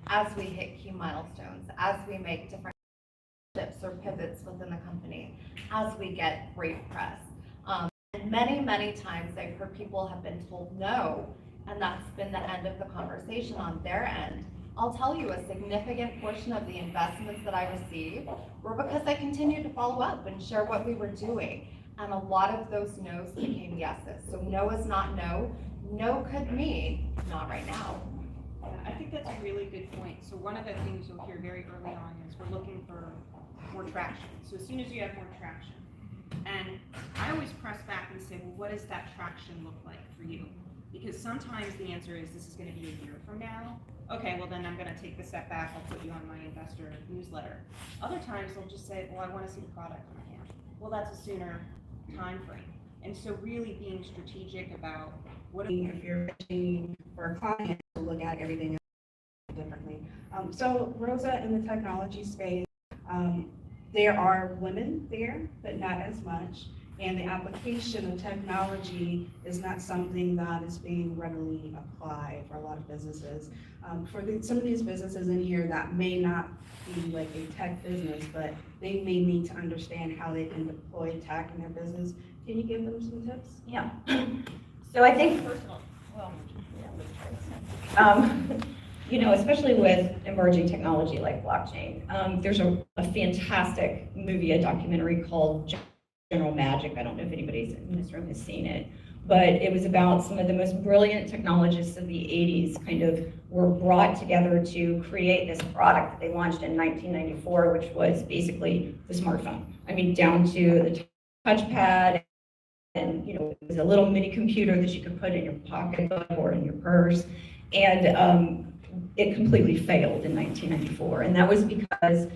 as we hit key milestones, as we make different shifts or pivots within the company, as we get great press. And many times I've heard people have been told no, and that's been the end of the conversation on their end. I'll tell you, a significant portion of the investments that I received were because I continued to follow up and share what we were doing. And a lot of those no's became yeses. So no is not no. No could mean not right now. Yeah, I think that's a really good point. So one of the things you'll hear very early on is we're looking for more traction. So as soon as you have more traction, and I always press back and say, well, what does that traction look like for you? Because sometimes the answer is this is going to be a year from now. Okay, well then I'm going to take the step back. I'll put you on my investor newsletter. Other times they'll just say, well, I want to see the product in my hand. Well, that's a sooner time frame. And so really being strategic about what if you're pitching for a client to look at everything differently. So Rosa, in the technology space, there are women there, but not as much. And the application of technology is not something that is being readily applied for a lot of businesses. Some of these businesses in here that may not be like a tech business, but they may need to understand how they can deploy tech in their business. Can you give them some tips? Yeah. So I think, first of all, you know, especially with emerging technology like blockchain, there's a fantastic movie, a documentary called General Magic. I don't know if anybody's in this room has seen it, but it was about some of the most brilliant technologists of the 80s kind of were brought together to create this product that they launched in 1994, which was basically the smartphone. I mean, down to the touchpad, and you know, it was a little mini computer that you could put in your pocketbook or in your purse, and it completely failed in 1994, and that was because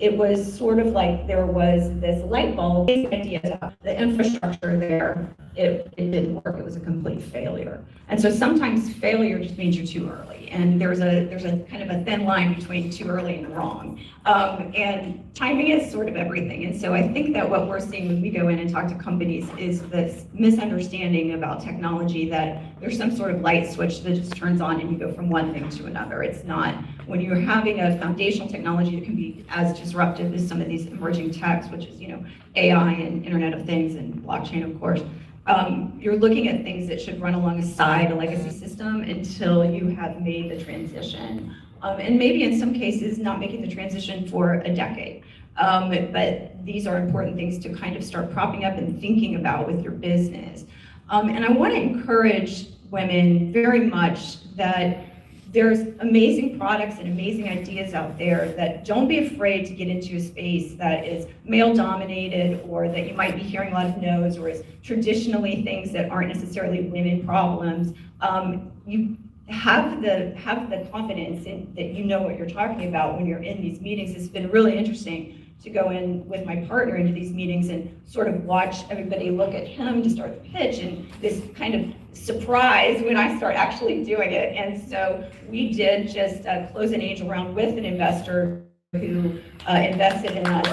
it was sort of like there was this light bulb, idea, the infrastructure there, it didn't work, it was a complete failure. And so sometimes failure just means you're too early, and there's a kind of a thin line between too early and wrong. And timing is sort of everything. And so I think that what we're seeing when we go in and talk to companies is this misunderstanding about technology, that there's some sort of light switch that just turns on and you go from one thing to another. It's not. When you're having a foundational technology that can be as disruptive as some of these emerging techs, which is, you know, AI and Internet of Things and blockchain, of course, you're looking at things that should run alongside a legacy system until you have made the transition. And maybe in some cases, not making the transition for a decade. But these are important things to kind of start propping up and thinking about with your business. And I want to encourage women very much that there's amazing products and amazing ideas out there, that don't be afraid to get into a space that is male dominated, or that you might be hearing a lot of no's, or is traditionally things that aren't necessarily women problems. You have the confidence in that you know what you're talking about when you're in these meetings. It's been really interesting to go in with my partner into these meetings and sort of watch everybody look at him to start the pitch, and this kind of surprise when I start actually doing it. And so we did just close an angel round with an investor who invested in us.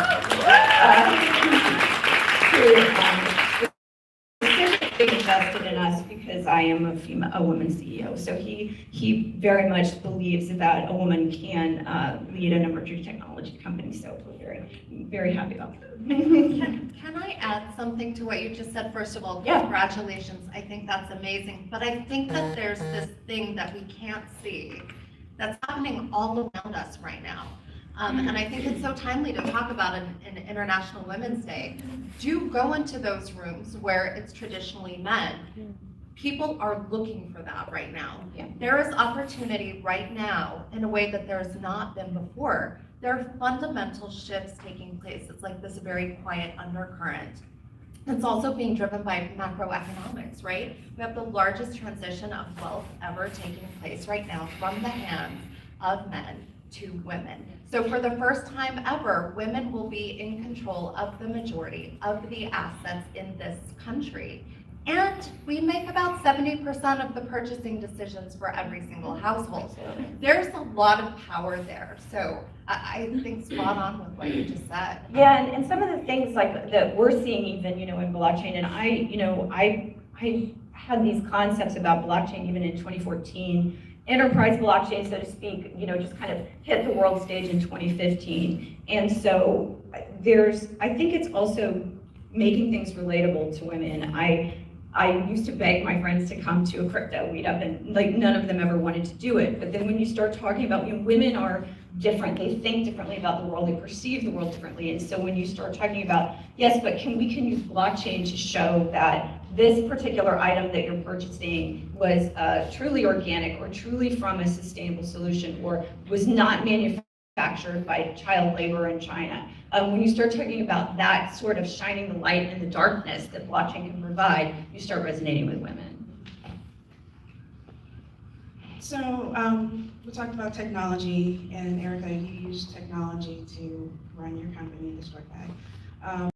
Specifically invested in us because I am a woman CEO. So he very much believes that a woman can lead an emerging technology company. So we're very happy about that. Can I add something to what you just said? First of all, congratulations. I think that's amazing. But I think that there's this thing that we can't see that's happening all around us right now. And I think it's so timely to talk about an International Women's Day. Do go into those rooms where it's traditionally men. People are looking for that right now. Yeah. There is opportunity right now in a way that there's not been before. There are fundamental shifts taking place. It's like this very quiet undercurrent. It's also being driven by macroeconomics, right? We have the largest transition of wealth ever taking place right now from the hands of men to women. So for the first time ever, women will be in control of the majority of the assets in this country. And we make about 70% of the purchasing decisions for every single household. There's a lot of power there. So I think spot on with what you just said. Yeah, and some of the things like that we're seeing even, you know, in blockchain, and I had these concepts about blockchain even in 2014, enterprise blockchain, so to speak, just kind of hit the world stage in 2015. And so I think it's also making things relatable to women. I used to beg my friends to come to a crypto meetup, and like none of them ever wanted to do it. But then when you start talking about, women are different, they think differently about the world, they perceive the world differently. And so when you start talking about, yes, but we can use blockchain to show that this particular item that you're purchasing was truly organic or truly from a sustainable solution or was not manufactured by child labor in China. When you start talking about that sort of shining the light in the darkness that blockchain can provide, you start resonating with women. So we talked about technology, and Ericka, you use technology to run your company, the Stork Bag.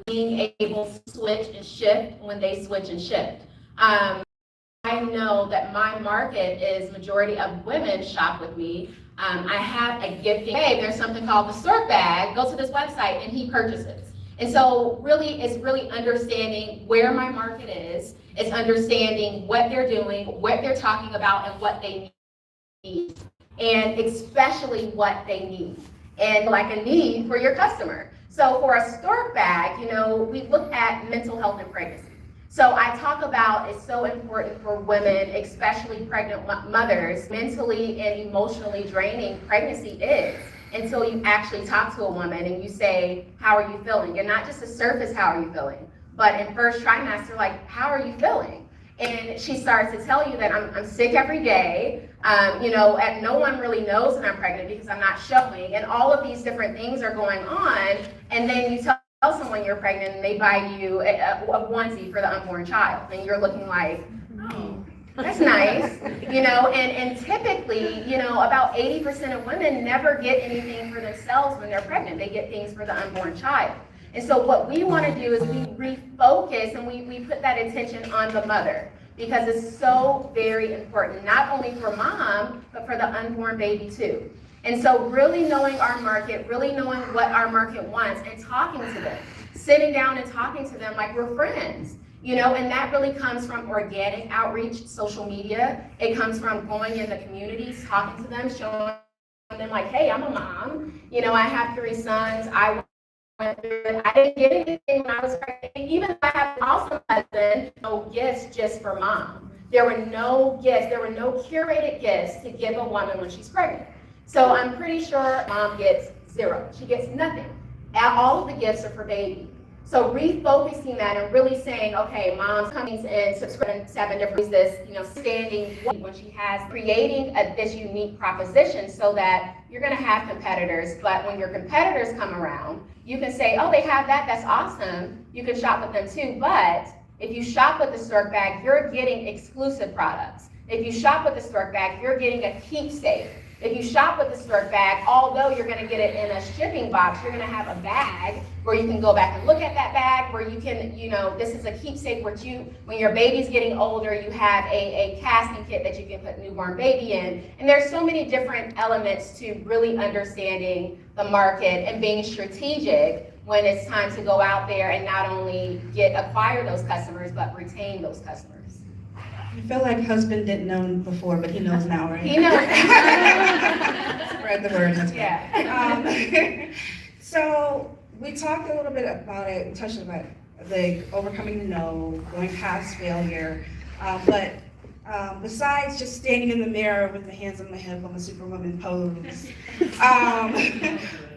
Being able to switch and shift when they switch and shift. I know that my market is majority of women shop with me. I have a gifting, hey, there's something called the Stork Bag, go to this website and he purchases. And so really, it's really understanding where my market is. It's understanding what they're doing, what they're talking about, and what they need. And especially what they need. And like a need for your customer. So for a Stork Bag, we look at mental health and pregnancy. So I talk about it's so important for women, especially pregnant mothers, mentally and emotionally draining pregnancy is until you actually talk to a woman and you say, how are you feeling? And not just a surface, how are you feeling? But in first trimester, like, how are you feeling? And she starts to tell you that I'm sick every day, and no one really knows that I'm pregnant because I'm not showing, and all of these different things are going on, and then you tell someone you're pregnant and they buy you a onesie for the unborn child, and you're looking like, oh, that's nice, and typically, about 80% of women never get anything for themselves when they're pregnant. They get things for the unborn child. And so what we want to do is we refocus and we put that attention on the mother, because it's so very important, not only for mom, but for the unborn baby too. And so really knowing our market, really knowing what our market wants and talking to them, sitting down and talking to them like we're friends, and that really comes from organic outreach, social media. It comes from going in the communities, talking to them, showing them like, hey, I'm a mom, I have 3 sons, I didn't get anything when I was pregnant. Even though I have an awesome husband, no gifts just for mom. There were no gifts, there were no curated gifts to give a woman when she's pregnant. So I'm pretty sure mom gets 0. She gets nothing. All of the gifts are for baby. So refocusing that and really saying, okay, mom's coming in, subscribing 7 different this, standing when she has, creating this unique proposition so that you're gonna have competitors, but when your competitors come around, you can say, oh, they have that, that's awesome. You can shop with them too, but if you shop with the Stork Bag, you're getting exclusive products. If you shop with the Stork Bag, you're getting a keepsake. If you shop with the Stork Bag, although you're gonna get it in a shipping box, you're gonna have a bag where you can go back and look at that bag, where you can, this is a keepsake where when your baby's getting older, you have a casting kit that you can put newborn baby in. And there's so many different elements to really understanding the market and being strategic when it's time to go out there and not only acquire those customers, but retain those customers. I feel like husband didn't know before, but he knows now, right? He knows. Spread the word, husband. Yeah. So we talked a little bit about it, we touched about like overcoming the no, going past failure, but besides just standing in the mirror with my hands on my hip on the Superwoman pose,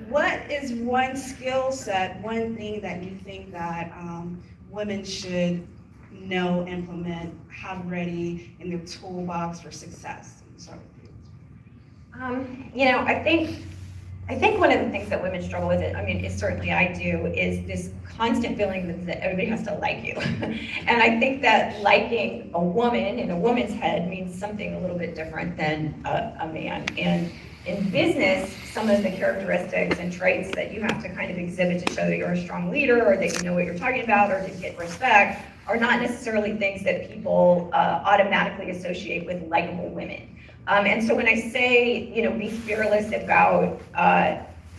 what is one skill set, one thing that you think that women should know, implement, have ready in their toolbox for success? I think one of the things that women struggle with, is certainly I do, is this constant feeling that everybody has to like you. And I think that liking a woman in a woman's head means something a little bit different than a man. And in business, some of the characteristics and traits that you have to kind of exhibit to show that you're a strong leader or that you know what you're talking about or to get respect are not necessarily things that people automatically associate with likable women. And so when I say, be fearless about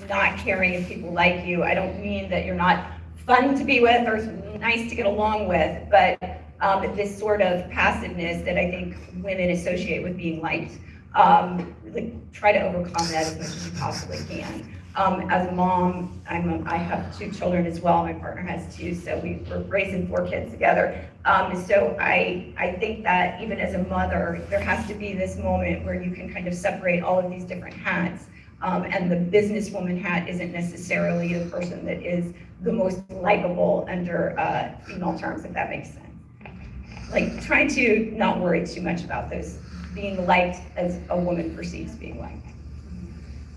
not caring if people like you, I don't mean that you're not fun to be with or nice to get along with, but this sort of passiveness that I think women associate with being liked. Like, try to overcome that as much as you possibly can. As a mom, I have 2 children as well. My partner has 2, so we're raising 4 kids together. So I think that even as a mother, there has to be this moment where you can kind of separate all of these different hats. And the businesswoman hat isn't necessarily the person that is the most likable under female terms, if that makes sense. Like, trying to not worry too much about those being liked as a woman perceives being liked.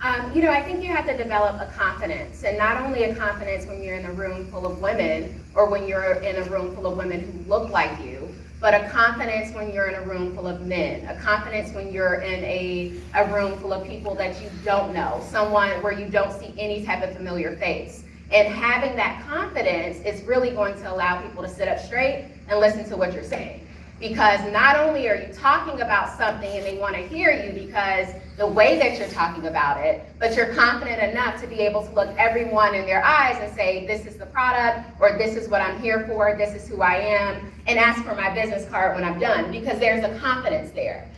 I think you have to develop a confidence, and not only a confidence when you're in a room full of women or when you're in a room full of women who look like you, but a confidence when you're in a room full of men, a confidence when you're in a room full of people that you don't know, someone where you don't see any type of familiar face. And having that confidence is really going to allow people to sit up straight and listen to what you're saying. Because not only are you talking about something and they want to hear you because the way that you're talking about it, but you're confident enough to be able to look everyone in their eyes and say, this is the product, or this is what I'm here for, this is who I am, and ask for my business card when I'm done, because there's a confidence there.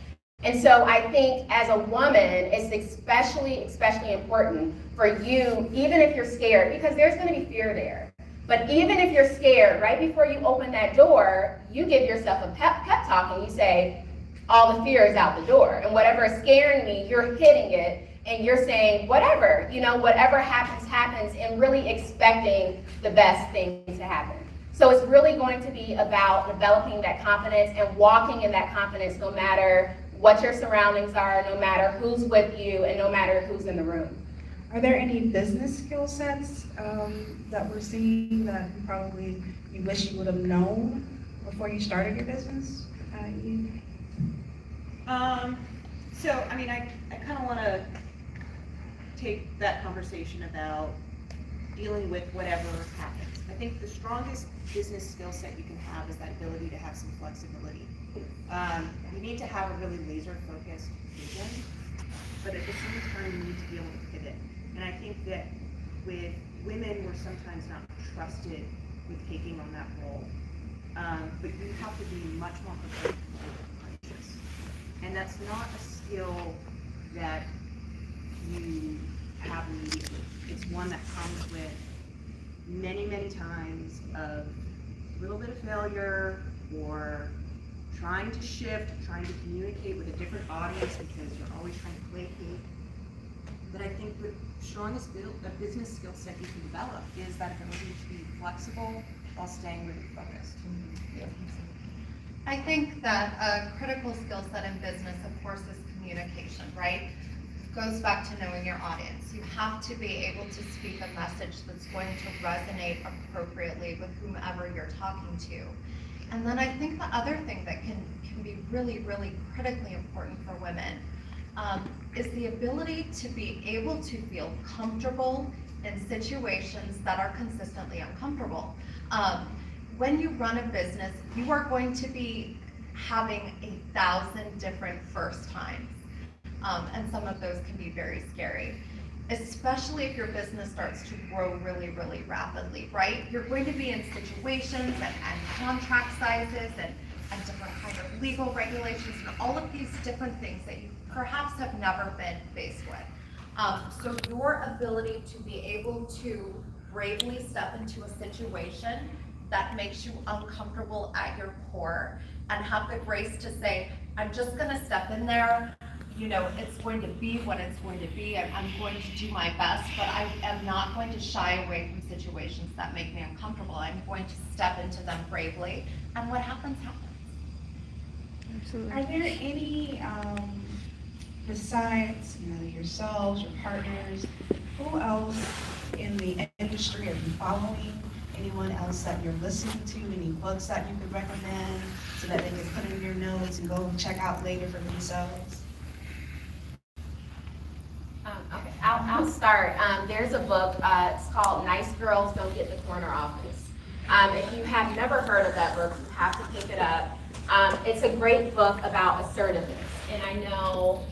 And so I think as a woman, it's especially important for you, even if you're scared, because there's going to be fear there. But even if you're scared, right before you open that door, you give yourself a pep talk and you say, all the fear is out the door. And whatever is scaring me, you're hitting it and you're saying, whatever, whatever happens, happens, and really expecting the best thing to happen. So it's really going to be about developing that confidence and walking in that confidence no matter what your surroundings are, no matter who's with you, and no matter who's in the room. Are there any business skill sets that we're seeing that you wish you would have known before you started your business? I kind of want to take that conversation about dealing with whatever happens. I think the strongest business skill set you can have is that ability to have some flexibility. You need to have a really laser-focused vision, but at the same time, you need to be able to pivot. And I think that with women, we're sometimes not trusted with taking on that role. But you have to be much more prepared and conscious. And that's not a skill that you have immediately. It's one that comes with many, many times of a little bit of failure or trying to shift, trying to communicate with a different audience because you're always trying to placate. But I think the strongest business skill set you can develop is that ability to be flexible while staying really focused. I think that a critical skill set in business, of course, is communication, right? Goes back to knowing your audience. You have to be able to speak a message that's going to resonate appropriately with whomever you're talking to. And then I think the other thing that can be really, really critically important for women is the ability to be able to feel comfortable in situations that are consistently uncomfortable. When you run a business, you are going to be having 1,000 different first times. And some of those can be very scary, especially if your business starts to grow really, really rapidly, right? You're going to be in situations and contract sizes and different kind of legal regulations and all of these different things that you perhaps have never been faced with. So your ability to be able to bravely step into a situation that makes you uncomfortable at your core and have the grace to say, I'm just gonna step in there, it's going to be what it's going to be. I'm going to do my best, but I am not going to shy away from situations that make me uncomfortable. I'm going to step into them bravely, and what happens, happens. Absolutely. Are there any, besides yourselves, your partners, who else in the industry are you following? Anyone else that you're listening to? Any books that you could recommend so that they can put in your notes and go check out later for themselves? Okay, I'll start. There's a book, it's called Nice Girls Don't Get the Corner Office. If you have never heard of that book, you have to pick it up. It's a great book about assertiveness. And I know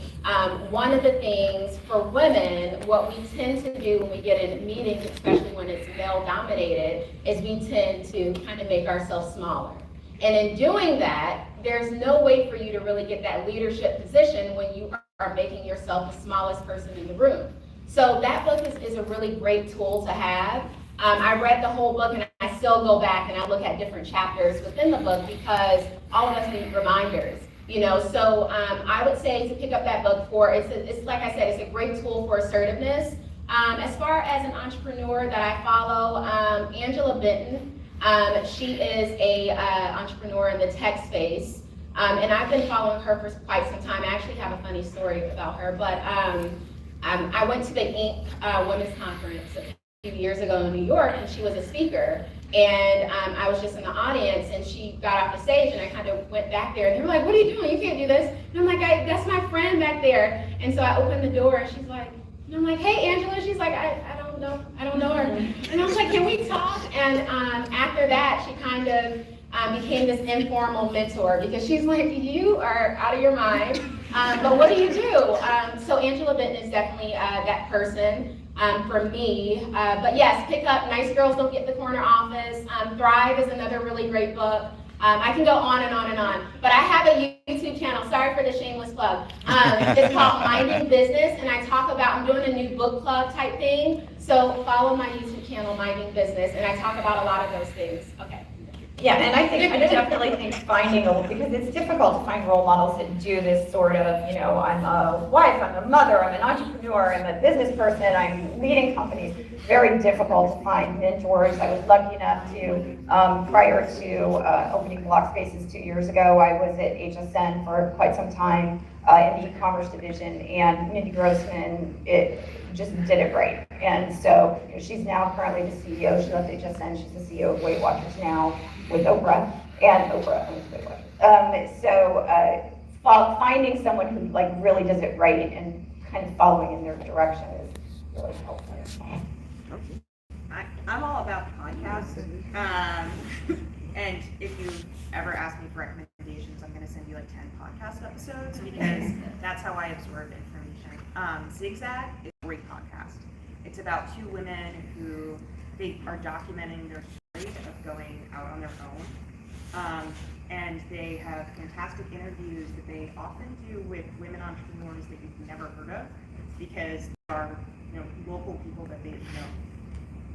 one of the things for women, what we tend to do when we get in meetings, especially when it's male dominated, is we tend to kind of make ourselves smaller. And in doing that, there's no way for you to really get that leadership position when you are making yourself the smallest person in the room. So that book is a really great tool to have. I read the whole book, and I still go back and I look at different chapters within the book because all of us need reminders. So I would say to pick up that book it's like I said, it's a great tool for assertiveness. As far as an entrepreneur that I follow, Angela Benton, she is a entrepreneur in the tech space, and I've been following her for quite some time. I actually have a funny story about her, but I went to the Inc. Women's Conference a few years ago in New York, and she was a speaker. And I was just in the audience, and she got off the stage, and I kind of went back there, and they were like, "What are you doing? You can't do this." And I'm like, "That's my friend back there." And so I opened the door, and she's like, and I'm like, "Hey, Angela." She's like, I don't know her. And I was like, "Can we talk?" And after that, she kind of became this informal mentor because she's like, "You are out of your mind, but what do you do?" So Angela Benton is definitely that person. For me, but yes, pick up Nice Girls Don't Get the Corner Office. Thrive is another really great book. I can go on and on and on, but I have a YouTube channel. Sorry for the shameless plug. It's called Minding Business, and I talk about, I'm doing a new book club type thing. So follow my YouTube channel, Minding Business, and I talk about a lot of those things. Okay. Yeah, and I definitely think because it's difficult to find role models that do this sort of, I'm a wife, I'm a mother, I'm an entrepreneur, I'm a business person, I'm leading companies. Very difficult to find mentors. I was lucky enough to, prior to opening Block Spaces 2 years ago, I was at HSN for quite some time in the e-commerce division, and Mindy Grossman, just did it right. And so she's now currently the CEO. She left HSN. She's the CEO of Weight Watchers now with Oprah, and Oprah owns Weight Watchers. Finding someone who really does it right and kind of following in their direction is really helpful. I'm all about podcasts. And if you ever ask me for recommendations, I'm going to send you 10 podcast episodes because that's how I absorb information. Zigzag is a great podcast. It's about two women who they are documenting their story of going out on their own. And they have fantastic interviews that they often do with women entrepreneurs that you've never heard of because they are local people that they know.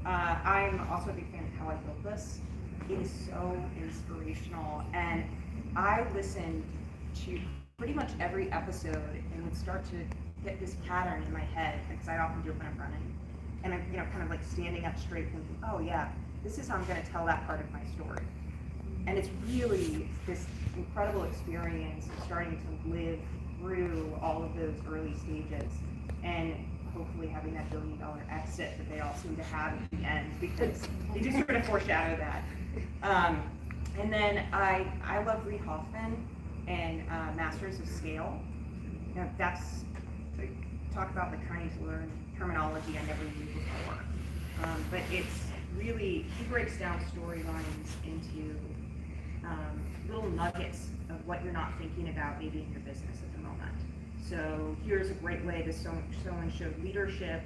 I'm also a big fan of How I Built This. It is so inspirational, and I listened to pretty much every episode and would start to get this pattern in my head because I often do it when I'm running, and I'm kind of standing up straight thinking, oh yeah, this is how I'm going to tell that part of my story. And it's really this incredible experience of starting to live through all of those early stages and hopefully having that $1 billion exit that they all seem to have at the end because they just sort of foreshadow that. And then I love Reid Hoffman and Masters of Scale. That's talk about the trying to learn terminology I never knew before. But it's really, he breaks down storylines into little nuggets of what you're not thinking about maybe in your business at the moment. So here's a great way to someone show leadership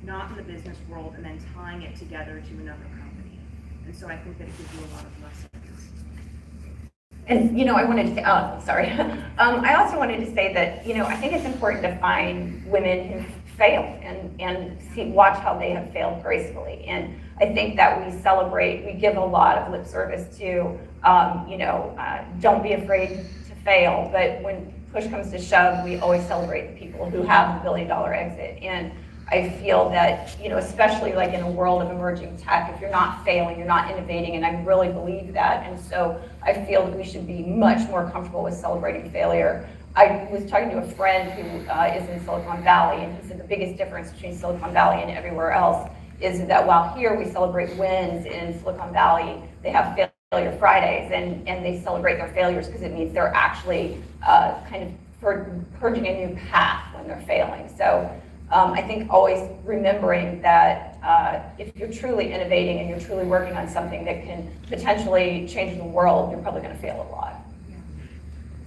not in the business world and then tying it together to another company. And so I think that it gives you a lot of lessons. And, I wanted to say, I also wanted to say that, I think it's important to find women who fail and watch how they have failed gracefully. And I think that we give a lot of lip service to, don't be afraid to fail. But when push comes to shove, we always celebrate the people who have the $1 billion exit. And I feel that, especially in a world of emerging tech, if you're not failing, you're not innovating, and I really believe that. And so I feel that we should be much more comfortable with celebrating failure. I was talking to a friend who is in Silicon Valley, and he said the biggest difference between Silicon Valley and everywhere else is that while here we celebrate wins, in Silicon Valley they have failure Fridays, and they celebrate their failures because it means they're actually kind of purging a new path when they're failing. So I think always remembering that if you're truly innovating and you're truly working on something that can potentially change the world, you're probably going to fail a lot.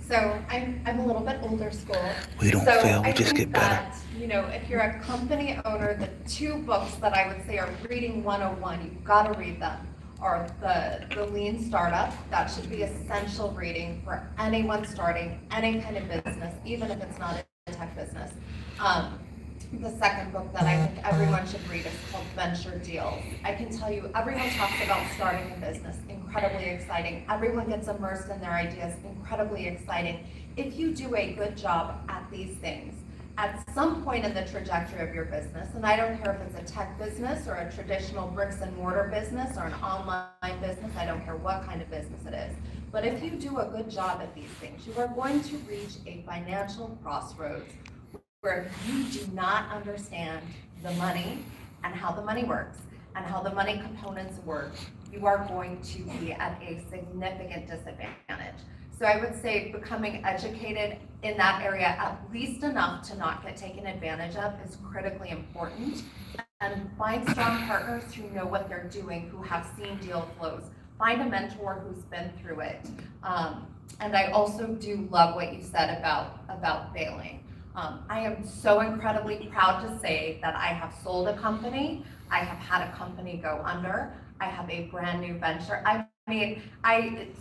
So I'm a little bit older school. We don't fail, we just get better. If you're a company owner, the two books that I would say are reading 101, you've got to read them, or the Lean Startup. That should be essential reading for anyone starting any kind of business, even if it's not a tech business. The second book that I think everyone should read is called Venture Deals. I can tell you, everyone talks about starting a business, incredibly exciting. Everyone gets immersed in their ideas, incredibly exciting. If you do a good job at these things, at some point in the trajectory of your business, and I don't care if it's a tech business or a traditional bricks and mortar business or an online business, I don't care what kind of business it is. But if you do a good job at these things, you are going to reach a financial crossroads where you do not understand the money and how the money works and how the money components work, you are going to be at a significant disadvantage. So I would say becoming educated in that area, at least enough to not get taken advantage of, is critically important. And find strong partners who know what they're doing, who have seen deal flows. Find a mentor who's been through it. And I also do love what you said about failing. I am so incredibly proud to say that I have sold a company. I have had a company go under. I have a brand new venture.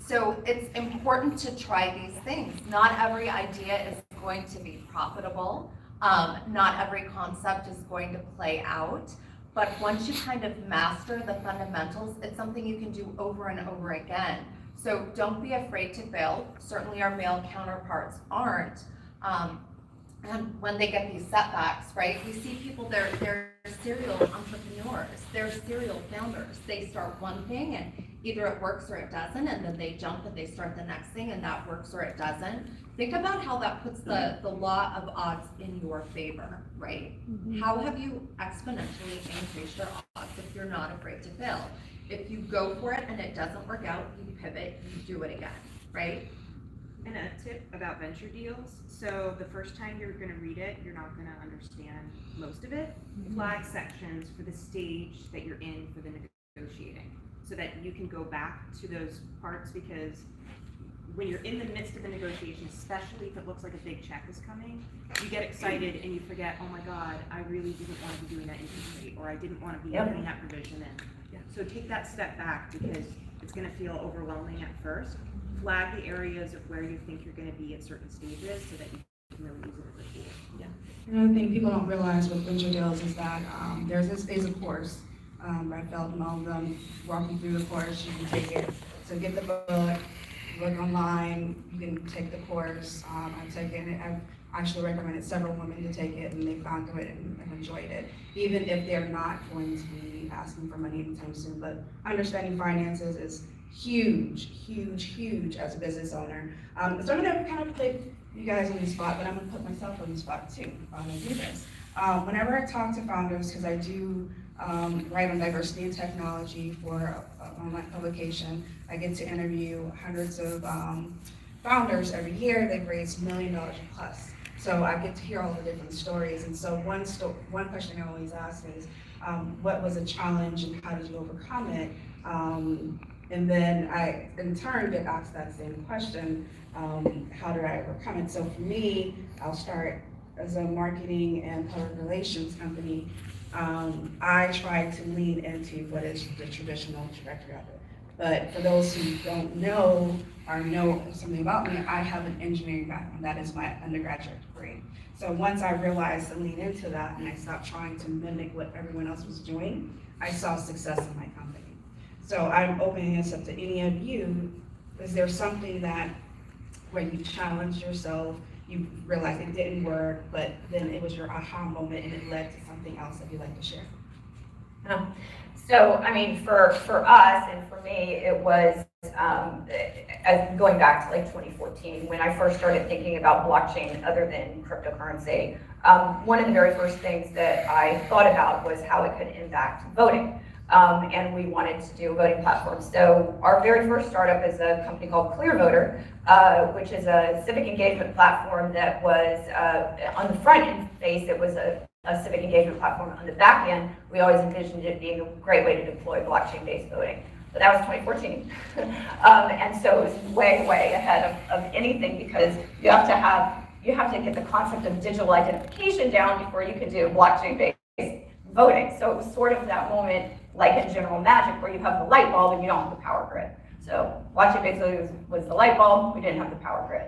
So it's important to try these things. Not every idea is going to be profitable. Not every concept is going to play out. But once you kind of master the fundamentals, it's something you can do over and over again. So don't be afraid to fail. Certainly our male counterparts aren't. And when they get these setbacks, right, we see people, they're serial entrepreneurs, they're serial founders. They start one thing and either it works or it doesn't, and then they jump and they start the next thing and that works or it doesn't. Think about how that puts the law of odds in your favor, right? Mm-hmm. How have you exponentially increased your odds if you're not afraid to fail? If you go for it and it doesn't work out, you pivot, you do it again, right? And a tip about venture deals, so the first time you're gonna read it, you're not gonna understand most of it. Flag sections for the stage that you're in for the negotiating, so that you can go back to those parts, because when you're in the midst of the negotiation, especially if it looks like a big check is coming, you get excited and you forget, oh my God, I really didn't want to be doing that interest rate, or I didn't want to be putting that provision in. So take that step back, because it's gonna feel overwhelming at first. Flag the areas of where you think you're going to be at certain stages so that you can really use it as a tool. Yeah. Another thing people don't realize with venture deals is that there's a course. I felt in all of them, walk you through the course, you can take it. So get the book, look online, you can take the course. I've taken it, I've actually recommended several women to take it, and they found through it and have enjoyed it, even if they're not going to be asking for money anytime soon. But understanding finances is huge as a business owner. So I'm gonna kind of put you guys on the spot, but I'm gonna put myself on the spot too while I do this. Whenever I talk to founders, because I do write on diversity and technology for an online publication, I get to interview hundreds of founders every year. They've raised $1 million plus. So I get to hear all the different stories. And so one question I always ask is, what was a challenge and how did you overcome it? And then I, in turn, get asked that same question, how did I overcome it? So for me, I'll start as a marketing and public relations company. I try to lean into what is the traditional trajectory of it. But for those who don't know or know something about me, I have an engineering background. That is my undergraduate degree. So once I realized to lean into that and I stopped trying to mimic what everyone else was doing, I saw success in my company. So I'm opening this up to any of you. Is there something that where you challenged yourself, you realized it didn't work, but then it was your aha moment and it led to something else that you'd like to share? So, I mean, for us and for me, it was going back to like 2014, when I first started thinking about blockchain other than cryptocurrency. One of the very first things that I thought about was how it could impact voting. And we wanted to do a voting platform. So our very first startup is a company called ClearVoter, which is a civic engagement platform that was on the front end face, it was a civic engagement platform. On the back end, we always envisioned it being a great way to deploy blockchain-based voting. But that was 2014. And so it was way, way ahead of anything, because you have to get the concept of digital identification down before you can do blockchain-based voting. So it was sort of that moment like in General Magic where you have the light bulb and you don't have the power grid. So Watch It basically was the light bulb, we didn't have the power grid.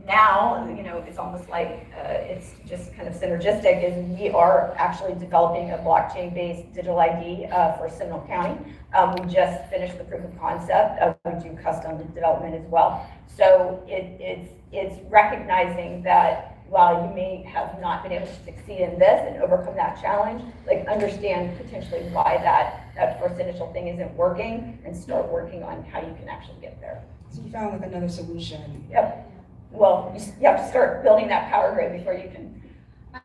Now, it's almost like it's just kind of synergistic, is we are actually developing a blockchain-based digital ID for Seminole County. We just finished the proof of concept. We do custom development as well. So it's recognizing that while you may have not been able to succeed in this and overcome that challenge, like understand potentially why that first initial thing isn't working and start working on how you can actually get there. So you found like another solution. Yep. Well, you have to start building that power grid before you can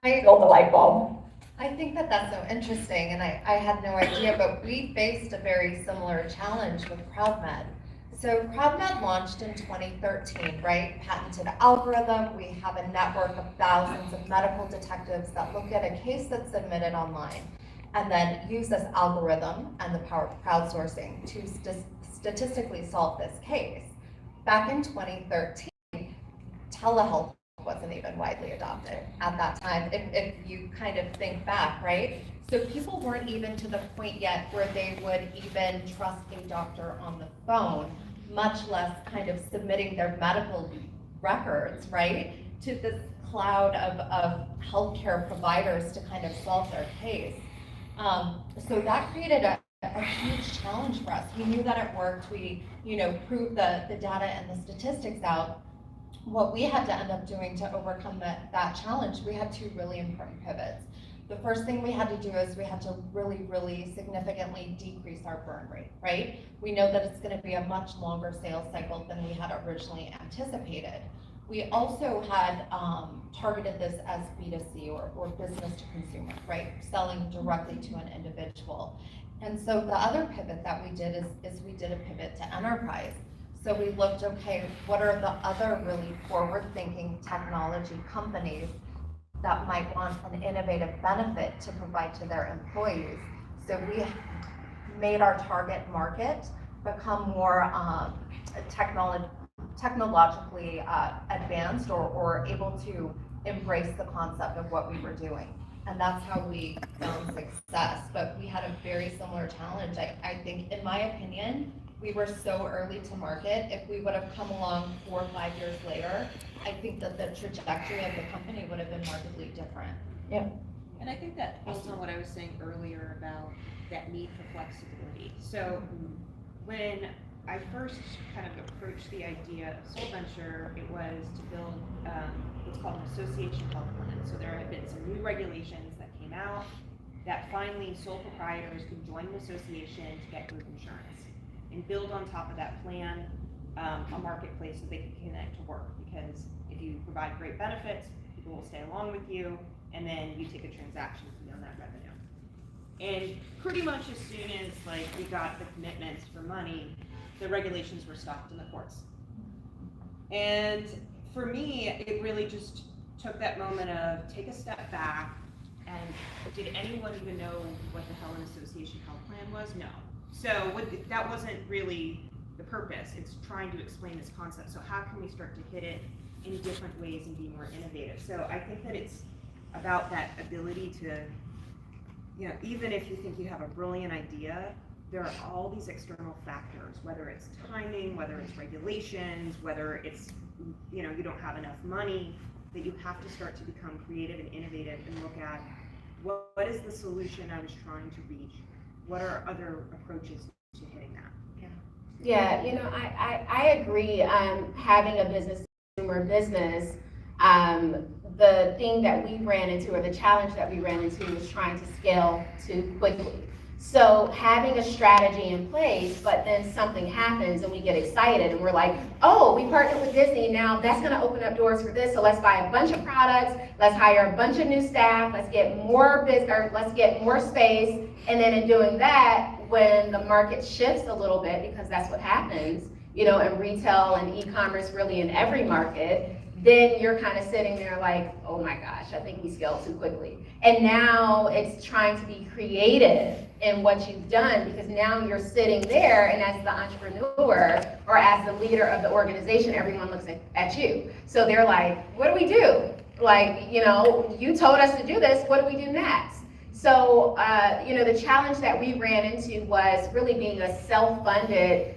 I build the light bulb. I think that that's so interesting, and I had no idea, but we faced a very similar challenge with CrowdMed. So CrowdMed launched in 2013, right? Patented algorithm. We have a network of thousands of medical detectives that look at a case that's submitted online and then use this algorithm and the power of crowdsourcing to statistically solve this case. Back in 2013, telehealth wasn't even widely adopted at that time, if you kind of think back, right? So people weren't even to the point yet where they would even trust a doctor on the phone, much less kind of submitting their medical records, right, to this cloud of healthcare providers to kind of solve their case. So that created a huge challenge for us. We knew that it worked. We, proved the data and the statistics out. What we had to end up doing to overcome that challenge, we had two really important pivots. The first thing we had to do is we had to really, really significantly decrease our burn rate, right? We know that it's going to be a much longer sales cycle than we had originally anticipated. We also had targeted this as B2C or business to consumer, right? Selling directly to an individual. And so the other pivot that we did is we did a pivot to enterprise. So we looked, okay, what are the other really forward-thinking technology companies that might want an innovative benefit to provide to their employees? So we made our target market become more technologically advanced or able to embrace the concept of what we were doing. And that's how we found success. But we had a very similar challenge. I think, in my opinion, we were so early to market. If we would have come along 4 or 5 years later, I think that the trajectory of the company would have been markedly different. Yeah. And I think that builds on what I was saying earlier about that need for flexibility. So when I first kind of approached the idea of Soul Venture, it was to build what's called an association health plan. So there had been some new regulations that came out that finally sole proprietors can join an association to get group insurance and build on top of that plan a marketplace so they can connect to work. Because if you provide great benefits, people will stay along with you, and then you take a transaction fee on that revenue. And pretty much as soon as we got the commitments for money, the regulations were stopped in the courts. And for me, it really just took that moment of take a step back, and did anyone even know what the hell an association health plan was? No. So that wasn't really the purpose. It's trying to explain this concept. So how can we start to hit it in different ways and be more innovative? So I think that it's about that ability to, even if you think you have a brilliant idea, there are all these external factors, whether it's timing, whether it's regulations, whether it's, you don't have enough money, that you have to start to become creative and innovative and look at what is the solution I was trying to reach? What are other approaches to hitting that? Yeah, I agree. Having a business-to-consumer business, the thing that we ran into, or the challenge that we ran into, was trying to scale too quickly. So having a strategy in place, but then something happens and we get excited and we're like, oh, we partnered with Disney, now that's gonna open up doors for this, so let's buy a bunch of products, let's hire a bunch of new staff, let's get more let's get more space, and then in doing that, when the market shifts a little bit, because that's what happens, in retail and e-commerce, really in every market, then you're kind of sitting there like, oh my gosh, I think we scaled too quickly. And now it's trying to be creative in what you've done, because now you're sitting there, and as the entrepreneur or as the leader of the organization, everyone looks at you. So they're like, what do we do? You told us to do this, what do we do next? So, the challenge that we ran into was really being a self-funded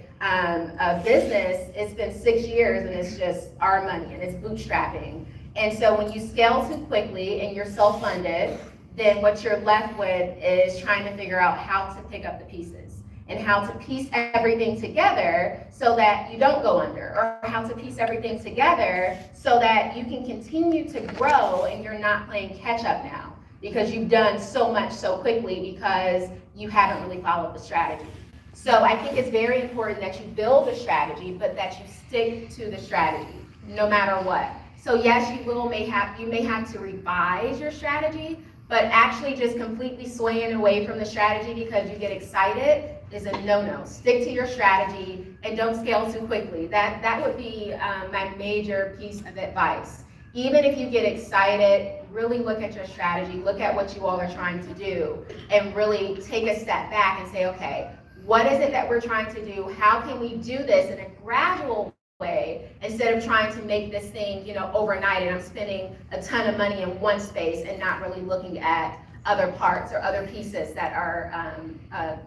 business. It's been 6 years and it's just our money and it's bootstrapping. And so when you scale too quickly and you're self-funded, then what you're left with is trying to figure out how to pick up the pieces and how to piece everything together so that you don't go under, or how to piece everything together so that you can continue to grow and you're not playing catch up now because you've done so much so quickly because you haven't really followed the strategy. So I think it's very important that you build a strategy, but that you stick to the strategy no matter what. So yes, you may have to revise your strategy, but actually just completely swaying away from the strategy because you get excited is a no-no. Stick to your strategy and don't scale too quickly. That would be my major piece of advice. Even if you get excited, really look at your strategy, look at what you all are trying to do, and really take a step back and say, okay, what is it that we're trying to do? How can we do this in a gradual way instead of trying to make this thing, overnight, and I'm spending a ton of money in one space and not really looking at other parts or other pieces that are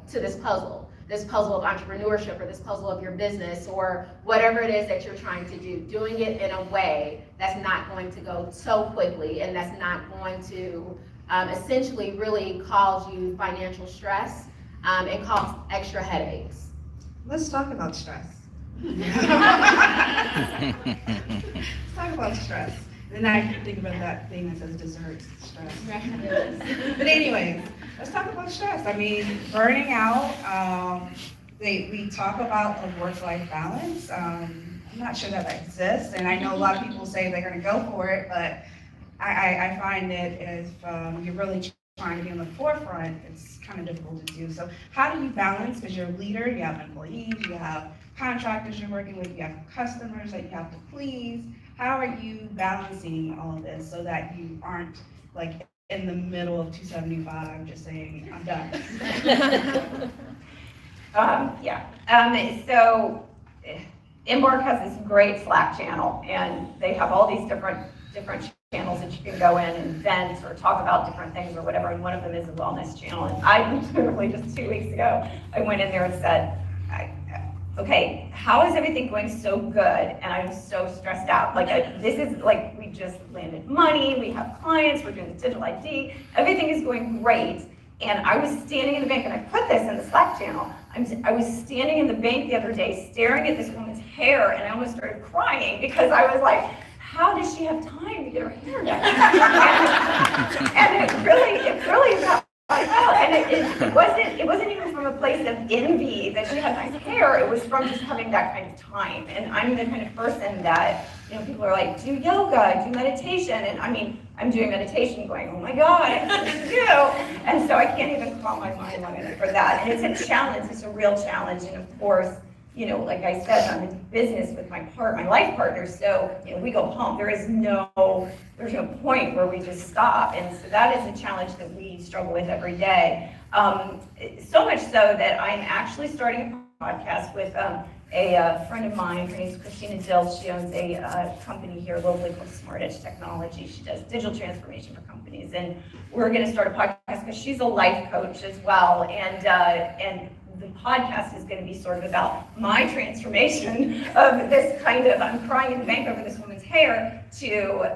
to this puzzle of entrepreneurship, or this puzzle of your business, or whatever it is that you're trying to do. Doing it in a way that's not going to go so quickly and that's not going to essentially really cause you financial stress and cause extra headaches. Let's talk about stress. Let's talk about stress. And then I can think about that thing that says desserts, stress. But anyways, let's talk about stress. I mean, burning out, we talk about a work-life balance. I'm not sure that exists, and I know a lot of people say they're gonna go for it, but I find that if you're really trying to be on the forefront, it's kind of difficult to do. So how do you balance, because you're a leader, you have employees, you have contractors you're working with, you have customers that you have to please. How are you balancing all of this so that you aren't like in the middle of 275 just saying, I'm done? So Embark has this great Slack channel, and they have all these different channels that you can go in and vent or talk about different things or whatever, and one of them is a wellness channel. And I literally just 2 weeks ago, I went in there and said, okay, how is everything going so good? And I'm so stressed out. This is like, we just landed money, we have clients, we're doing the digital ID, everything is going great. And I was standing in the bank, and I put this in the Slack channel. I was standing in the bank the other day, staring at this woman's hair, and I almost started crying because I was like, how does she have time to get her hair done? And it really is how I felt. And it wasn't even from a place of envy that she had nice hair. It was from just having that kind of time. And I'm the kind of person that, people are like, do yoga, do meditation. And I mean, I'm doing meditation going, oh my God, I have to do. And so I can't even calm my mind long enough for that. And it's a challenge, it's a real challenge. And of course, like I said, I'm in business with my life partner, so we go home. There's no point where we just stop, and so that is a challenge that we struggle with every day. So much so that I'm actually starting a podcast with a friend of mine. Her name is Christina Dill. She owns a company here locally called Smart Edge Technology. She does digital transformation for companies, and we're going to start a podcast because she's a life coach as well, and the podcast is going to be sort of about my transformation of this kind of, I'm crying in the bank over this woman's hair, to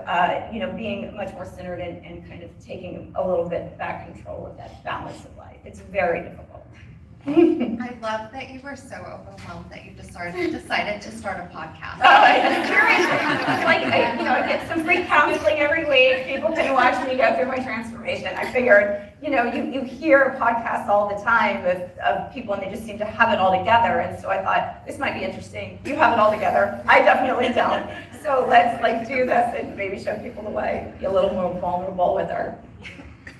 being much more centered and kind of taking a little bit back control of that balance of life. It's very difficult. I love that you were so overwhelmed that you decided to start a podcast. I'm curious. I get some free counseling every week. People can watch me go through my transformation. I figured, you hear podcasts all the time of people, and they just seem to have it all together. And so I thought, this might be interesting. You have it all together. I definitely don't. So let's do this and maybe show people the way. Be a little more vulnerable with our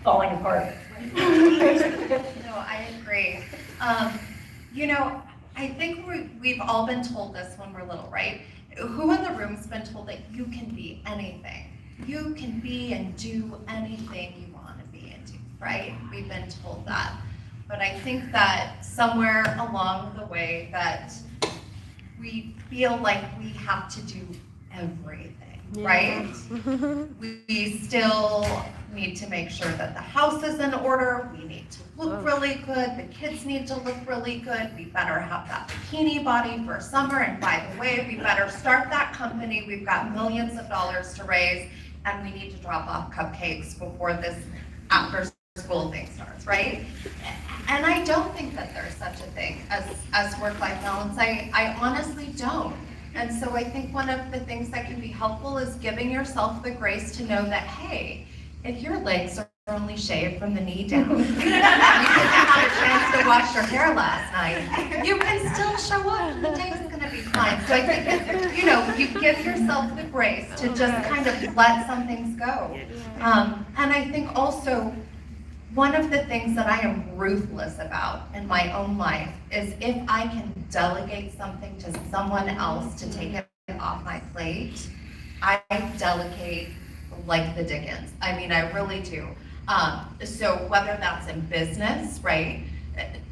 falling apart. No, I agree. I think we've all been told this when we're little, right? Who in the room's been told that you can be anything? You can be and do anything you want to be and do, right? We've been told that. But I think that somewhere along the way that we feel like we have to do everything. right? We still need to make sure that the house is in order. We need to look really good. The kids need to look really good. We better have that bikini body for summer. And by the way, we better start that company. We've got millions of dollars to raise, and we need to drop off cupcakes before this after school thing starts, right? And I don't think that there's such a thing as work-life balance. I honestly don't. And so I think one of the things that can be helpful is giving yourself the grace to know that, hey, if your legs are only shaved from the knee down, you didn't have a chance to wash your hair last night, you can still show up and the day's gonna be fine. So I think that, you give yourself the grace to just kind of let some things go. And I think also, one of the things that I am ruthless about in my own life is if I can delegate something to someone else to take it off my plate, I delegate like the Dickens. I mean, I really do. So whether that's in business, right?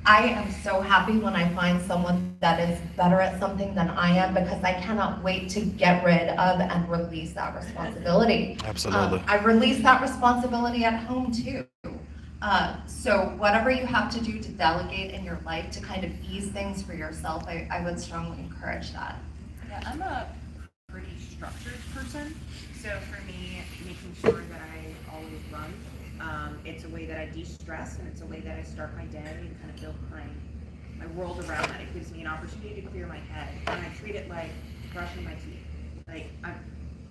I am so happy when I find someone that is better at something than I am, because I cannot wait to get rid of and release that responsibility. Absolutely. I release that responsibility at home too. So whatever you have to do to delegate in your life to kind of ease things for yourself, I would strongly encourage that. Yeah, I'm a pretty structured person, so for me, making sure that I always run, it's a way that I de-stress, and it's a way that I start my day and kind of build my world around that. It gives me an opportunity to clear my head, and I treat it like brushing my teeth. Like,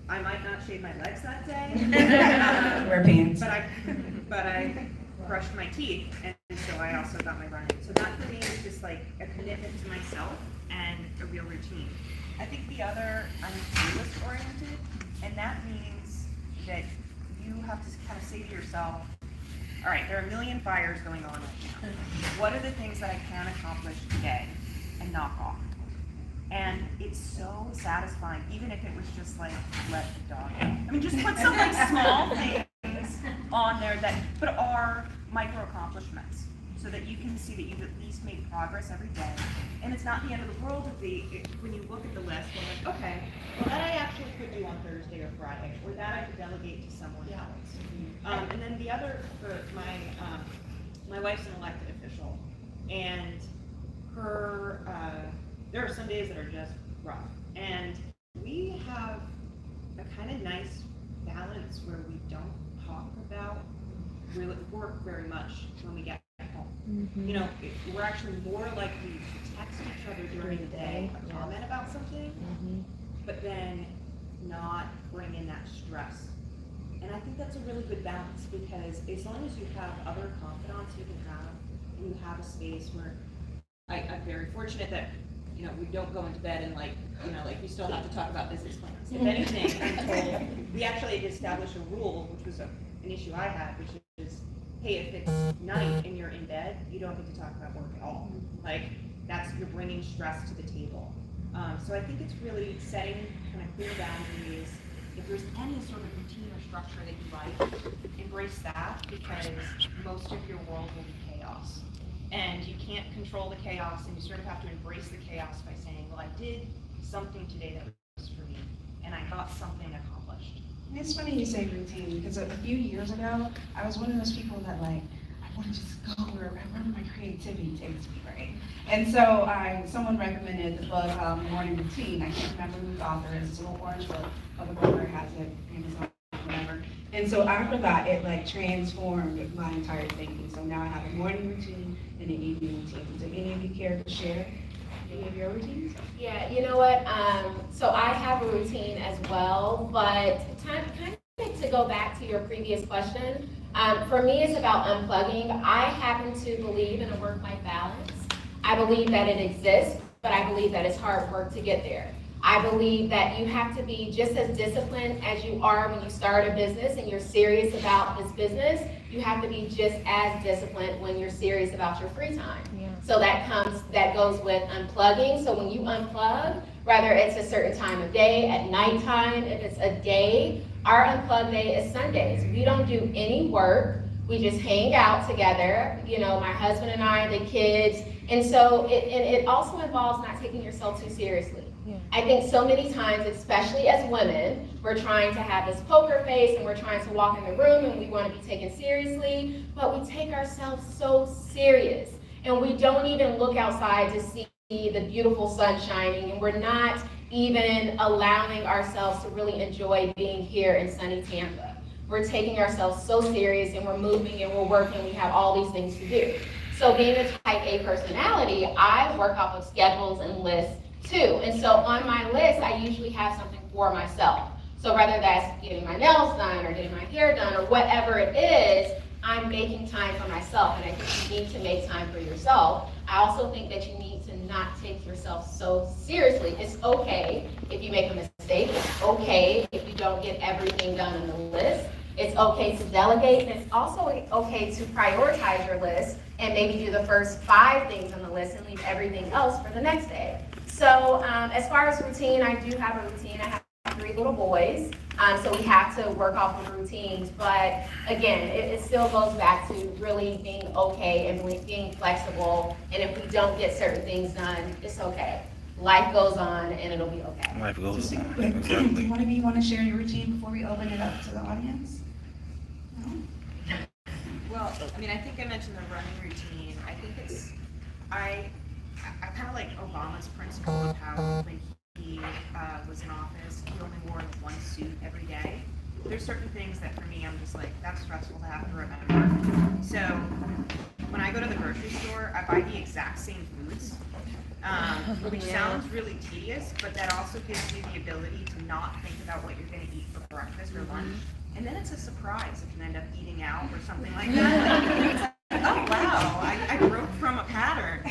I might not shave my legs that day, Wear pants. but I brushed my teeth, and so I also got my running. So that for me is just like a commitment to myself and a real routine. I think the other, I'm realist oriented, and that means that you have to kind of say to yourself, all right, there are a million fires going on right now. What are the things that I can accomplish today and knock off? And it's so satisfying, even if it was just like, let the dog out. I mean, just put some like small things on there but are micro accomplishments, so that you can see that you've at least made progress every day. And it's not the end of the world when you look at the list and like, okay, well that I actually could do on Thursday or Friday, or that I could delegate to someone else. And then the other, for my wife's an elected official, and her, there are some days that are just rough. And we have a kind of nice balance where we don't talk about really work very much when we get home. We're actually more likely to text each other during the day, a comment about something, but then not bring in that stress. And I think that's a really good balance, because as long as you have other confidants you can have, and you have a space where I'm very fortunate that we don't go into bed and we still have to talk about business plans. If anything, I'm told, we actually had established a rule, which was an issue I had, which is, hey, if it's night and you're in bed, you don't get to talk about work at all. Like, you're bringing stress to the table. So I think it's really setting kind of clear boundaries. If there's any sort of routine or structure that you like, embrace that, because most of your world will be chaos. And you can't control the chaos, and you sort of have to embrace the chaos by saying, well, I did something today that was for me, and I got something accomplished. And it's funny you say routine, because a few years ago, I was one of those people that I want to just go wherever my creativity takes me, right? And so someone recommended the book, Morning Routine. I can't remember who the author is. It's a little orange book, but the brother has it, Amazon, whatever. And so after that, it transformed my entire thinking. So now I have a morning routine and an evening routine. Do any of you care to share any of your routines? Yeah, you know what? So I have a routine as well, but kind of to go back to your previous question, for me it's about unplugging. I happen to believe in a work-life balance. I believe that it exists, but I believe that it's hard work to get there. I believe that you have to be just as disciplined as you are when you start a business and you're serious about this business. You have to be just as disciplined when you're serious about your free time. Yeah. So that goes with unplugging. So when you unplug, whether it's a certain time of day, at nighttime, if it's a day, our unplug day is Sundays. We don't do any work. We just hang out together, my husband and I, the kids. And so it also involves not taking yourself too seriously. I think so many times, especially as women, we're trying to have this poker face and we're trying to walk in the room and we want to be taken seriously, but we take ourselves so serious and we don't even look outside to see the beautiful sun shining, and we're not even allowing ourselves to really enjoy being here in sunny Tampa. We're taking ourselves so serious and we're moving and we're working, we have all these things to do. So being a type A personality, I work off of schedules and lists too. And so on my list, I usually have something for myself. So whether that's getting my nails done or getting my hair done or whatever it is, I'm making time for myself. And I think you need to make time for yourself. I also think that you need to not take yourself so seriously. It's okay if you make a mistake. It's okay if you don't get everything done on the list. It's okay to delegate, and it's also okay to prioritize your list and maybe do the first 5 things on the list and leave everything else for the next day. So as far as routine, I do have a routine. I have 3 little boys, so we have to work off of routines. But again, it still goes back to really being okay and being flexible. And if we don't get certain things done, it's okay. Life goes on and it'll be okay. Life goes Just a on. quick, Exactly. do one of you want to share your routine before we open it up to the audience? No? Well, I mean, I think I mentioned the running routine. I think I kind of like Obama's principle of how when he was in office, he only wore one suit every day. There's certain things that for me, I'm just like, that's stressful to have to remember. So when I go to the grocery store, I buy the exact same foods, which sounds really tedious, but that also gives you the ability to not think about what you're going to eat for breakfast or lunch. And then it's a surprise if you end up eating out or something like that. It's like, oh wow, I broke from a pattern.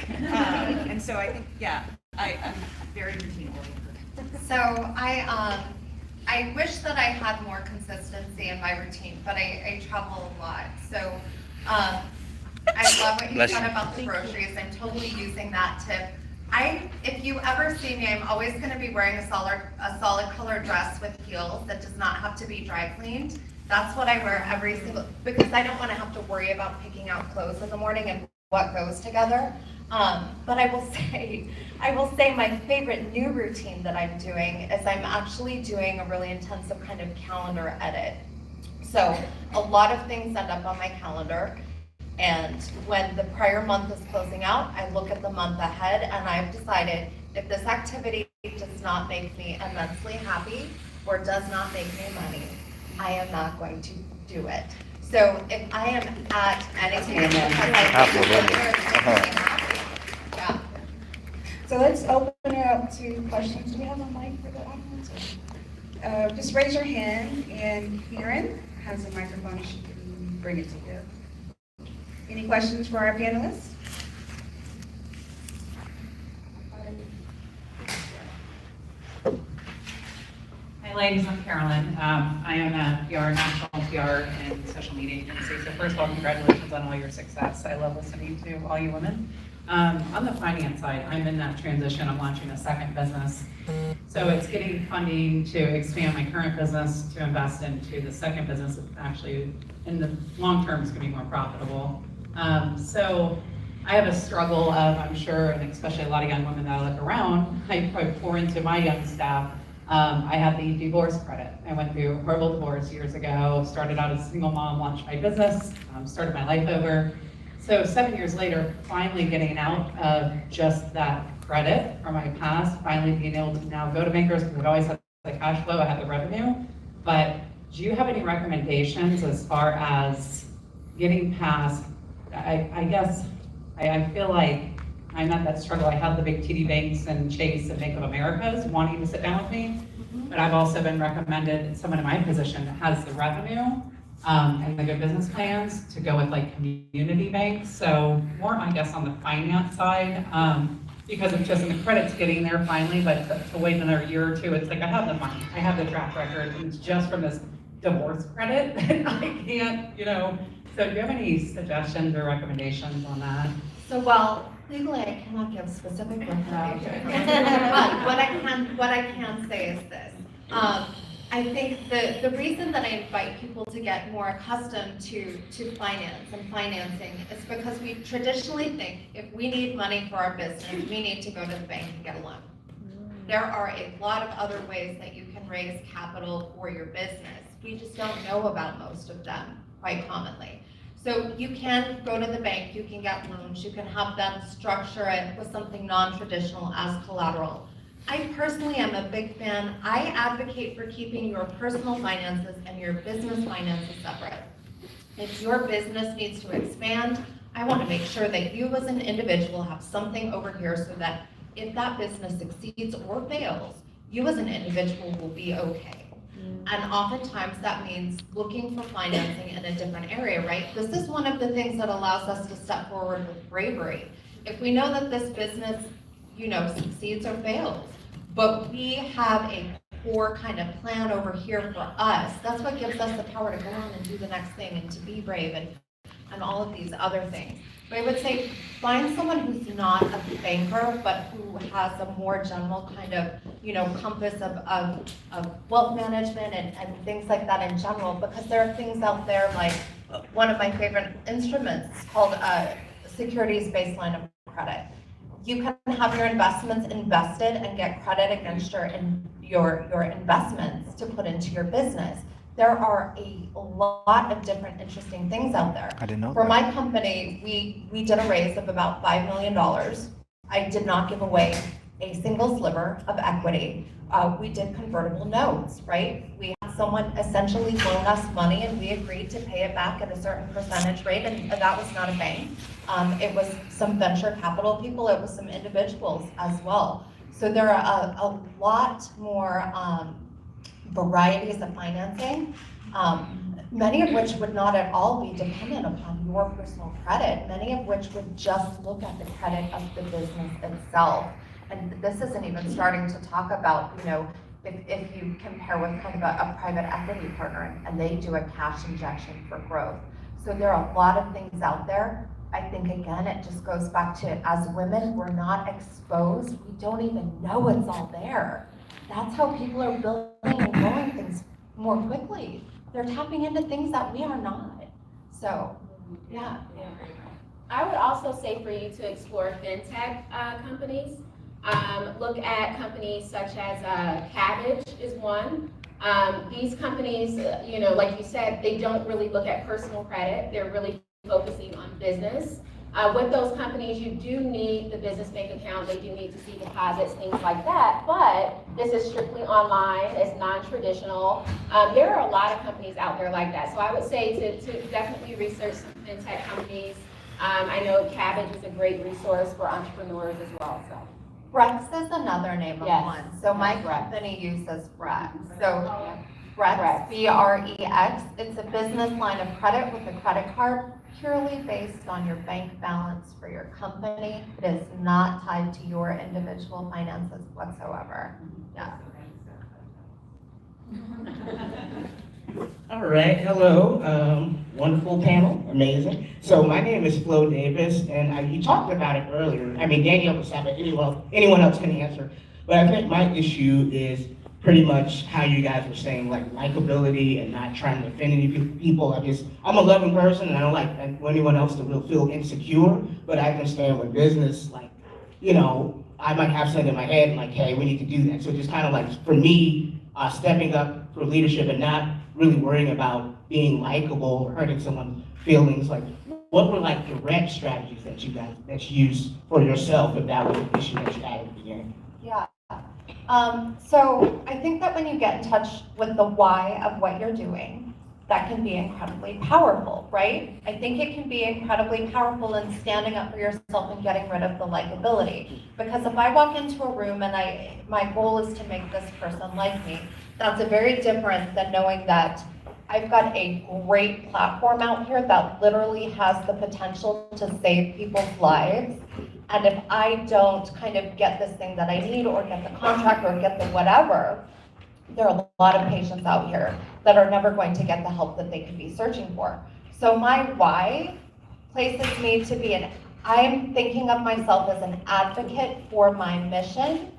And so I think, yeah, I'm very routine oriented. So I wish that I had more consistency in my routine, but I travel a lot. So I love what you Bless said you. about the groceries. I'm totally using that tip. If you ever see me, I'm always going to be wearing a solid color dress with heels that does not have to be dry cleaned. That's what I wear every single, because I don't want to have to worry about picking out clothes in the morning and what goes together. But I will say my favorite new routine that I'm doing is I'm actually doing a really intensive kind of calendar edit. So a lot of things end up on my calendar. And when the prior month is closing out, I look at the month ahead and I've decided if this activity does not make me immensely happy or does not make me money, I am not going to do it. So if I am at anything because I think it makes me happy. Yeah. So let's open it up to questions. Do we have a mic for the audience? Just raise your hand, and Karen has a microphone. She can bring it to you. Any questions for our panelists? Hi ladies, I'm Carolyn. I own a PR, national PR and social media agency. So first of all, congratulations on all your success. I love listening to all you women. On the finance side, I'm in that transition. I'm launching a second business. So it's getting funding to expand my current business, to invest into the second business that actually in the long term is going to be more profitable. So I have a struggle of, I'm sure, and especially a lot of young women that I look around, I pour into my young staff. I had the divorce credit. I went through a horrible divorce years ago, started out as a single mom, launched my business, started my life over. So 7 years later, finally getting out of just that credit from my past, finally being able to now go to bankers, because I've always had the cash flow, I had the revenue. But do you have any recommendations as far as getting past, I guess, I feel like I'm at that struggle. I have the big TD banks and Chase and Bank of America's wanting to sit down with me, but I've also been recommended someone in my position that has the revenue and the good business plans to go with like community banks. So more, I guess, on the finance side, because it's just, and the credit's getting there finally, but to wait another year or two, it's like I have the money, I have the track record, and it's just from this divorce credit that I can't, So do you have any suggestions or recommendations on that? So well, legally I cannot give specific recommendations. But what I can say is this. I think the reason that I invite people to get more accustomed to finance and financing is because we traditionally think if we need money for our business, we need to go to the bank and get a loan. there are a lot of other ways that you can raise capital for your business. We just don't know about most of them quite commonly. So you can go to the bank, you can get loans, you can have them structure it with something non-traditional as collateral. I personally am a big fan. I advocate for keeping your personal finances and your business finances separate. If your business needs to expand, I want to make sure that you as an individual have something over here so that if that business succeeds or fails, you as an individual will be okay. And oftentimes that means looking for financing in a different area, right? This is one of the things that allows us to step forward with bravery. If we know that this business, succeeds or fails, but we have a core kind of plan over here for us, that's what gives us the power to go on and do the next thing and to be brave and all of these other things. But I would say find someone who's not a banker, but who has a more general kind of, compass of wealth management and things like that in general, because there are things out there like one of my favorite instruments called securities-based line of credit. You can have your investments invested and get credit against your investments to put into your business. There are a lot of different interesting things out there. I didn't know For that. my company, we did a raise of about $5 million. I did not give away a single sliver of equity. We did convertible notes, right? We had someone essentially loan us money and we agreed to pay it back at a certain percentage rate, and that was not a bank. It was some venture capital people, it was some individuals as well. So there are a lot more varieties of financing, many of which would not at all be dependent upon your personal credit, many of which would just look at the credit of the business itself. And this isn't even starting to talk about, if you compare with kind of a private equity partner and they do a cash injection for growth. So there are a lot of things out there. I think, again, it just goes back to, as women, we're not exposed. We don't even know it's all there. That's how people are building and growing things more quickly. They're tapping into things that we are not. So, yeah. I would also say for you to explore fintech companies. Look at companies such as Cabbage is one. These companies, like you said, they don't really look at personal credit. They're really focusing on business. With those companies, you do need the business bank account. They do need to see deposits, things like that. But this is strictly online. It's non-traditional. There are a lot of companies out there like that. So I would say to definitely research some fintech companies. I know Cabbage is a great resource for entrepreneurs as well. So. Brex is another name of Yes. one. So my company uses Brex. So Brex, B-R-E-X. It's a business line of credit with a credit card purely based on your bank balance for your company. It is not tied to your individual finances whatsoever. Yeah. All right, hello, wonderful panel, amazing. So my name is Flo Davis, and you talked about it earlier. I mean, Danielle was having anyone else can answer, but I think my issue is pretty much how you guys were saying, like likability and not trying to offend any people. I'm a loving person, and I don't like anyone else to feel insecure, but I can stand with business, like, I might have something in my head, like, hey, we need to do that. So just kind of like, for me, stepping up for leadership and not really worrying about being likable or hurting someone's feelings, like, what were like direct strategies that you used for yourself if that was an issue that you had at the beginning? Yeah. So I think that when you get in touch with the why of what you're doing, that can be incredibly powerful, right? I think it can be incredibly powerful in standing up for yourself and getting rid of the likability. Because if I walk into a room and my goal is to make this person like me, that's very different than knowing that I've got a great platform out here that literally has the potential to save people's lives. And if I don't kind of get this thing that I need or get the contract or get the whatever, there are a lot of patients out here that are never going to get the help that they could be searching for. So my why places me to be I'm thinking of myself as an advocate for my mission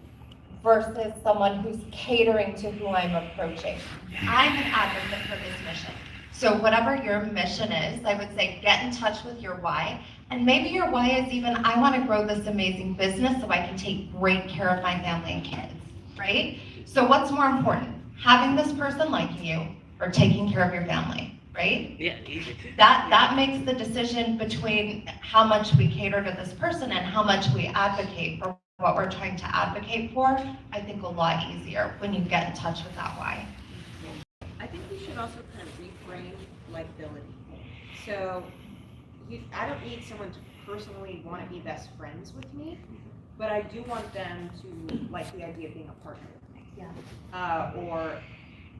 versus someone who's catering to who I'm approaching. I'm an advocate for this mission. So whatever your mission is, I would say get in touch with your why. And maybe your why is even, I want to grow this amazing business so I can take great care of my family and kids. right? So what's more important, having this person liking you or taking care of your family, right? Yeah, easy. That makes the decision between how much we cater to this person and how much we advocate for what we're trying to advocate for, I think a lot easier when you get in touch with that why. I think we should also kind of reframe likability. So I don't need someone to personally want to be best friends with me, but I do want them to like the idea of being a partner with me. Yeah. Or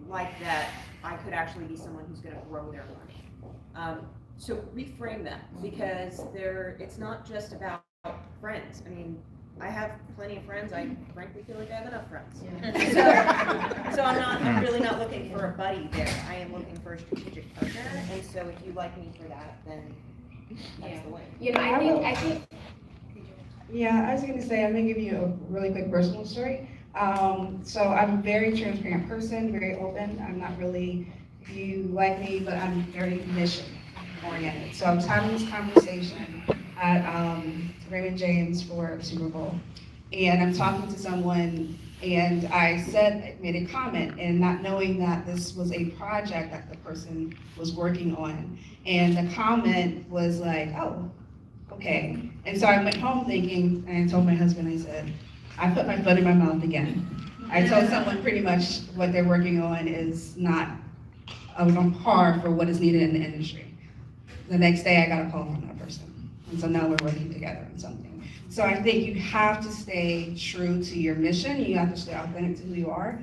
like that I could actually be someone who's going to grow their money. So reframe that, because it's not just about friends. I mean, I have plenty of friends. I frankly feel like I have enough friends. So I'm really not looking for a buddy there. I am looking for a strategic partner. And so if you like me for that, then that's the way. You know, I think. Yeah, I was gonna say, I'm gonna give you a really quick personal story. So I'm a very transparent person, very open. I'm not really, if you like me, but I'm very mission oriented. So I was having this conversation at Raymond James for Super Bowl. And I'm talking to someone and I made a comment, and not knowing that this was a project that the person was working on. And the comment was like, oh, okay. And so I went home thinking, and I told my husband, I said, I put my foot in my mouth again. I told someone pretty much what they're working on is not on par for what is needed in the industry. The next day I got a call from that person. And so now we're working together on something. So I think you have to stay true to your mission. You have to stay authentic to who you are.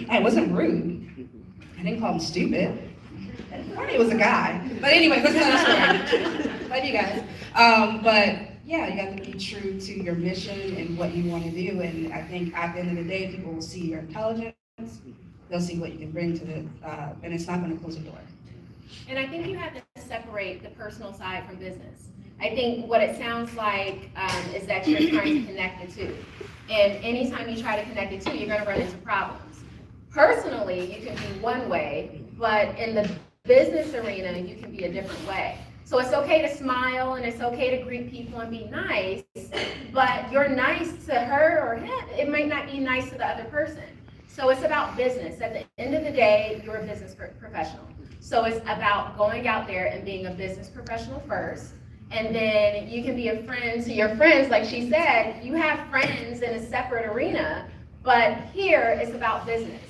I wasn't rude. I didn't call him stupid. It was a guy. But anyway, that's another story. Love you guys. But yeah, you have to be true to your mission and what you want to do. And I think at the end of the day, people will see your intelligence. They'll see what you can bring to the, and it's not going to close the door. And I think you have to separate the personal side from business. I think what it sounds like is that you're trying to connect the two. And anytime you try to connect the two, you're going to run into problems. Personally, you can be one way, but in the business arena, you can be a different way. So it's okay to smile and it's okay to greet people and be nice, but you're nice to her or him, it might not be nice to the other person. So it's about business. At the end of the day, you're a business professional. So it's about going out there and being a business professional first, and then you can be a friend to your friends. Like she said, you have friends in a separate arena, but here it's about business.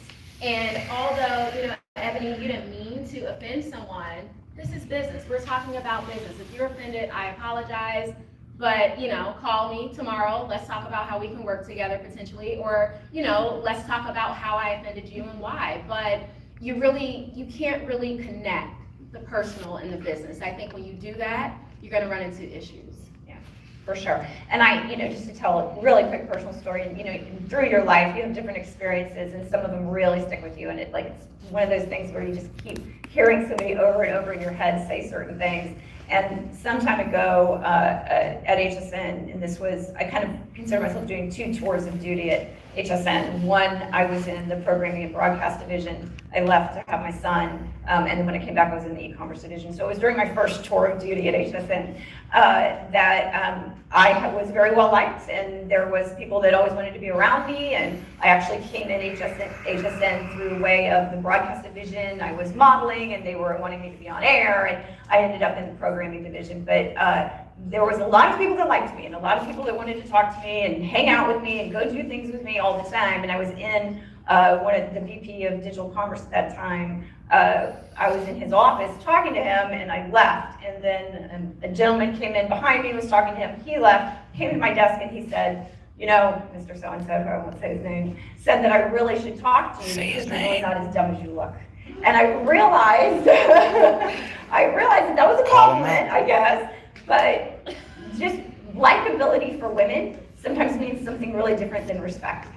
And although, you know, Ebony, you didn't mean to offend someone, this is business. We're talking about business. If you're offended, I apologize, but, you know, call me tomorrow. Let's talk about how we can work together potentially, or, you know, let's talk about how I offended you and why. But you can't really connect the personal and the business. I think when you do that, you're going to run into issues. Yeah, for sure. And just to tell a really quick personal story, through your life, you have different experiences, and some of them really stick with you. And it's one of those things where you just keep hearing somebody over and over in your head say certain things. And some time ago at HSN, and I kind of consider myself doing 2 tours of duty at HSN. One, I was in the programming and broadcast division. I left to have my son, and then when I came back, I was in the e-commerce division. So it was during my first tour of duty at HSN that I was very well liked, and there was people that always wanted to be around me, and I actually came in HSN through the way of the broadcast division. I was modeling, and they were wanting me to be on air, and I ended up in the programming division. But there was a lot of people that liked me, and a lot of people that wanted to talk to me and hang out with me and go do things with me all the time. And I was in one of the VP of digital commerce at that time. I was in his office talking to him, and I left. And then a gentleman came in behind me, was talking to him. He left, came to my desk, and he said, Mr. So-and-so, I won't say his name, said that I really should talk to you because you're really not as dumb as you look. And I realized, that was a compliment, I guess. But just likability for women sometimes means something really different than respect.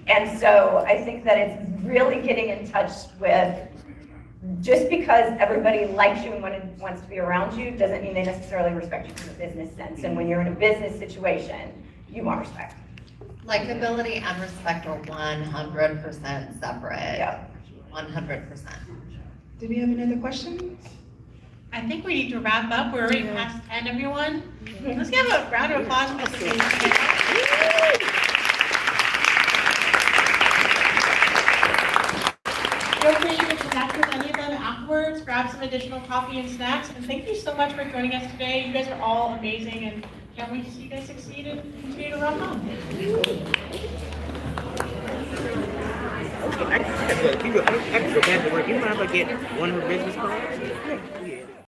And so I think that it's really getting in touch with, just because everybody likes you and wants to be around you doesn't mean they necessarily respect you from a business sense. And when you're in a business situation, you want respect. Likability and respect are 100% separate. Yeah. 100%. Do we have another question? I think we need to wrap up. We're already past 10, everyone. Let's give a round of applause for the connect with any of them afterwards, grab some additional coffee and snacks. And thank you so much for joining us today. You guys are all amazing and can't wait to see you guys succeed and continue to rock on. I can go back to work. You mind if I get one of her business cards? Yeah.